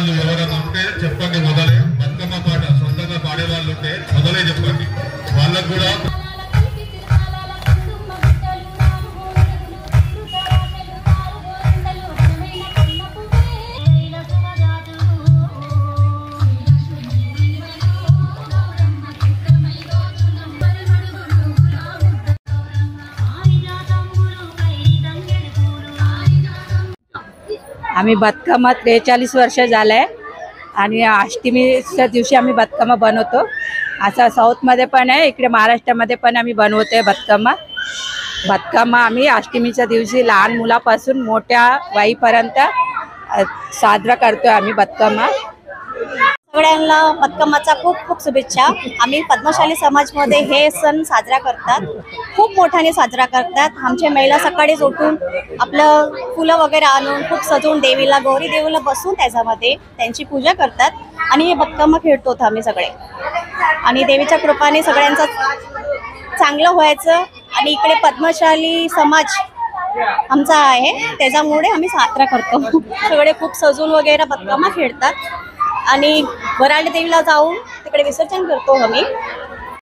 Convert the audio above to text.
వాళ్ళు ఎవరైనా ఉంటే చెప్పండి, మొదలే బతుకమ్మ పాట సొంతంగా పాడే వాళ్ళు ఉంటే మొదలే చెప్పండి, వాళ్ళకు కూడా. आम्ही बతుకమ్మ 43 वर्ष झालंय आणि अष्टमीच्या दिवशी आम्ही बతుకమ్మ बनवतो। असा साऊथमध्ये पण आहे, इकडे महाराष्ट्रामध्ये पण आम्ही बनवतोय बతుకమ్మ आम्ही अष्टमीच्या दिवशी लहान मुलापासून मोठ्या बाईपर्यंत साजरा करतोय आम्ही बతుకమ్మ। सगळ्यांना बతుकम्माचा खूप खूप शुभेच्छा। आम्ही पद्मशाली समाजमध्ये हे सण साजरा करतात, खूप मोठ्याने साजरा करतात। आमच्या महिला सकाळीच उठून आपलं फुलं वगैरे आणून खूप सजवून देवीला गौरी देवीला बसून त्याच्यामध्ये त्यांची पूजा करतात आणि हे बతుकम्मा खेळतो आम्ही सगळे। आणि देवीच्या कृपाने सगळ्यांचं चांगलं व्हायचं। आणि इकडे पद्मशाली समाज आमचा आहे त्याच्यामुळे आम्ही साजरा करतो। सगळे खूप सजून वगैरे बతుकम्मा खेळतात आणि वरांडे देवीला जाऊन तिकडे विसर्जन करतो आम्ही।